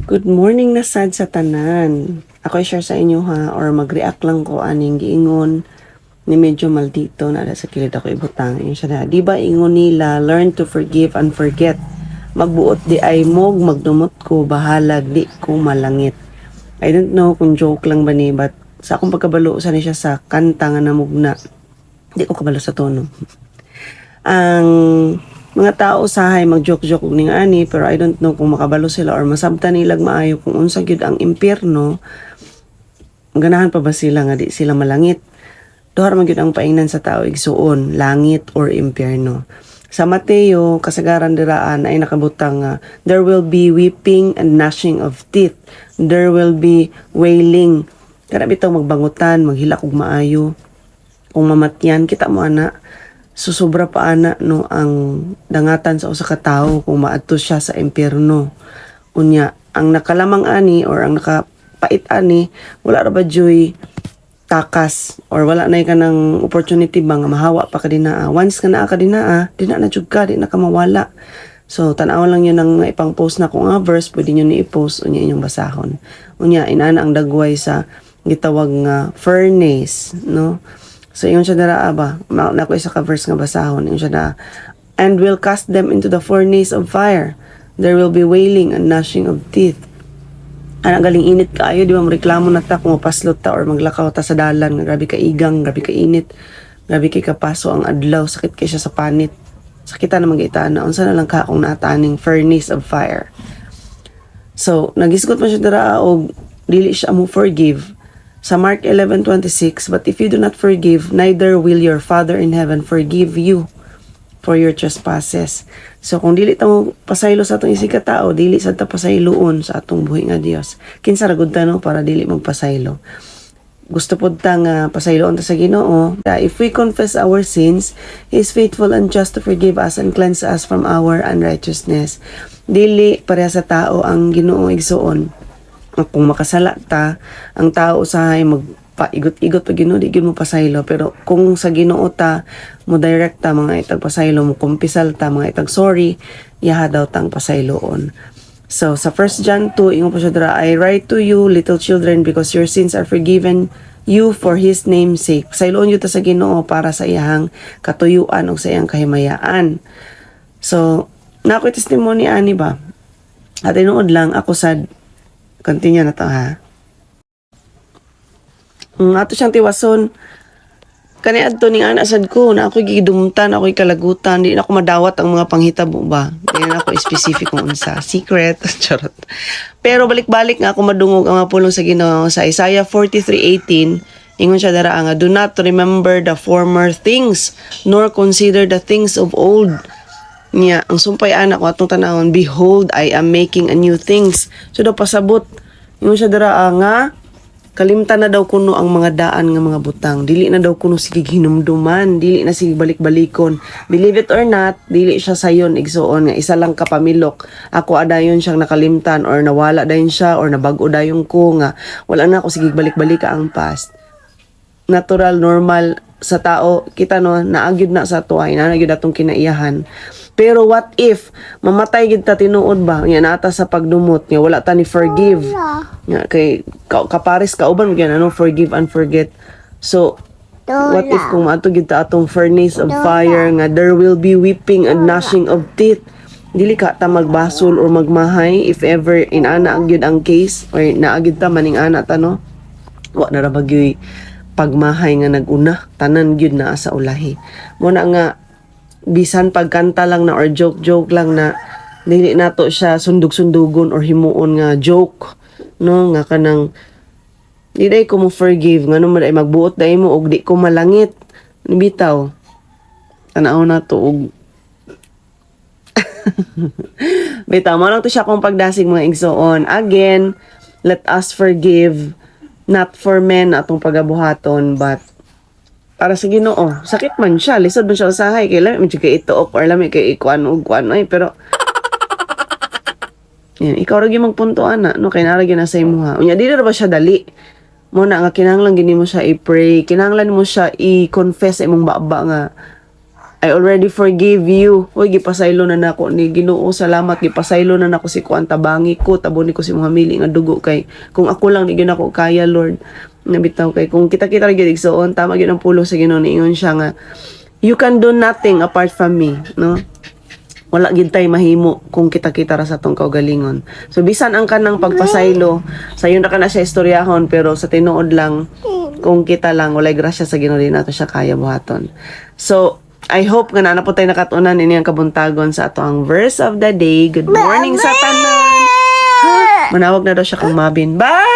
Good morning na sad sa tanan. Ako i-share sa inyo ha, or mag-react lang ko aning giingon ni medyo maldito na sa kilid ako ibutang. Yun siya na, di ba ingon nila, learn to forgive and forget. Magbuot di ay mog, magdumot ko, bahalag, di ko malangit. I don't know kung joke lang ba ni, but sa akong pagkabalo sa niya sa kanta nga namugna, di ko kabalo sa tono. Ang mga tao sahay mag-joke-joke og ning ani, pero I don't know kung makabalo sila or masabtan nilag maayo kung unsa gyud ang impyerno. Ganahan pa ba sila nga di sila malangit? Duhar man gyud ang paingnan sa tao igsuon, langit or impyerno. Sa Mateo kasagaran diraan ay nakabutang there will be weeping and gnashing of teeth. There will be wailing. Kada bitaw magbangutan, maghilak og maayo. Kung mamatyan kita mo ana, susubra pa ana no ang dangatan sa usa ka tawo kung maadto siya sa impyerno. Unya, ang nakalamang ani or ang nakapait ani, wala ra ba joy takas or wala na ka ng opportunity ba nga mahawa pa ka dinaa. Once ka naa ka dinaa, di na jud ka, di na ka mawala. So, tanaw lang yun ang ipang post na kung verse, pwede nyo ni-post, unya inyong basahon. Unya, inana ang dagway sa gitawag nga furnace, no? So, yung siya dara ba, naku isa ka verse nga basahon, yung siya na, and will cast them into the furnace of fire. There will be wailing and gnashing of teeth. Ang galing init kaayo, di ba, reklamo na ta kung mapaslot ta or maglakaw ta sa dalan, grabe ka igang, grabe ka init, grabe kay kapaso ang adlaw, sakit kay siya sa panit. Sakita na mag-itaan na, unsa na lang ka kung nataning furnace of fire. So, nagisgot man siya dara og dili siya mo forgive. Sa Mark 11:26, but if you do not forgive, neither will your Father in heaven forgive you for your trespasses. So kung dili ta mo pasaylo sa atong isig ka tao, dili sa ta pasayloon sa atong buhi nga Dios. Kinsa ra gud ta no para dili magpasaylo. Gusto pod ta nga pasayloon ta sa Ginoo. If we confess our sins, He is faithful and just to forgive us and cleanse us from our unrighteousness. Dili pareha sa tao ang Ginoo igsuon. Kung makasala ta, ang tao usahay magpaigot-igot pag Ginoo, di gyud mo pasaylo. Pero kung sa Ginoo ta, mo direct ta mga itag pasaylo, mo kumpisal ta mga itag sorry, yaha daw tang pasayloon. So sa 1 John 2, ingon po siya dira, I write to you little children because your sins are forgiven you for His name's sake. Pasayloon yun ta sa Ginoo para sa iyang katuyuan o sa iyang kahimayaan. So nako'y testimony ani ba? At tinuod lang ako sad continue na to ha. Ato siyang tiwason. Kani adto ning ana sad ko na ako'y gidumtan, ako'y kalagutan, di na ako madawat ang mga panghitabo ba. Kaya na ako specific kung unsa, secret, charot. Pero balik-balik nga ako madungog ang mga pulong sa Ginoo sa Isaiah 43:18. Ingon siya dara nga, do not remember the former things, nor consider the things of old. Niya, ang sumpay anak ko atong tanawon, behold, I am making a new things. So daw pasabot, yung siya dara nga, kalimtan na daw kuno ang mga daan nga mga butang. Dili na daw kuno sige hinumduman, dili na sige balik-balikon. Believe it or not, dili siya sayon igsuon nga isa lang ka pamilok. Ako adayon siyang nakalimtan or nawala dayon siya or nabag-o dayon ko nga wala na ako sige balik-balik ang past. Natural, normal sa tao, kita no, naagyud na sa tuway, naagyud atong kinaiyahan. Pero what if mamatay gid ta tinuod ba? Nya nata sa pagdumot nya wala ta ni forgive. Nya kay kapares kauban gyud ano forgive and forget. So what if kung maato gid ta atong furnace of fire nga there will be weeping and gnashing of teeth. Dili ka ta magbasol or magmahay if ever inana gyud ang case or naagid ta maning ana ta no. Wa na ra bagyoy pagmahay nga naguna tanan gyud na sa ulahi. Mo na nga bisan pagkanta lang na or joke lang na dili nato siya sundog-sundugon or himuon nga joke no nga kanang di day ko mo forgive ngano man ay magbuot day mo og di ko malangit bitaw tanaw na to og bitaw mo lang to siya kung pagdasig mga igsoon again let us forgive not for men atong pagabuhaton but para sa Ginoo. Sakit man siya, lisod man siya usahay kay lami man kay ituok or lami kay ikuan ay pero yan, ikaw ra gyud magpunto ana no kay nara gyud na sa imuha. Unya dili ra ba siya dali. Mo na nga kinahanglan gini mo siya i-pray, kinahanglan mo siya i-confess sa imong baba nga I already forgave you. Hoy, gipasaylo na nako ni Ginoo, salamat, gipasaylo na nako si kuan tabangi ko, taboni ko si mga mili nga dugo kay kung ako lang di gyud ako kaya, Lord. Nabitaw kay kung kita-kita gyud igsoon, tama gyud ang pulo sa Ginoo, niingon siya nga you can do nothing apart from me, no? Wala gid tay mahimo kung kita-kita ra sa tong kaugalingon. So bisan ang kanang pagpasaylo, sayon na kana siya istoryahon, pero sa tinuod lang kung kita lang walay grasya sa Ginoo di nato siya kaya buhaton. So I hope nga na po tayo nakatunan ini ang kabuntagon sa ato ang verse of the day. Good morning sa tanan. Ha? Manawag na daw siya kang Mabin. Bye!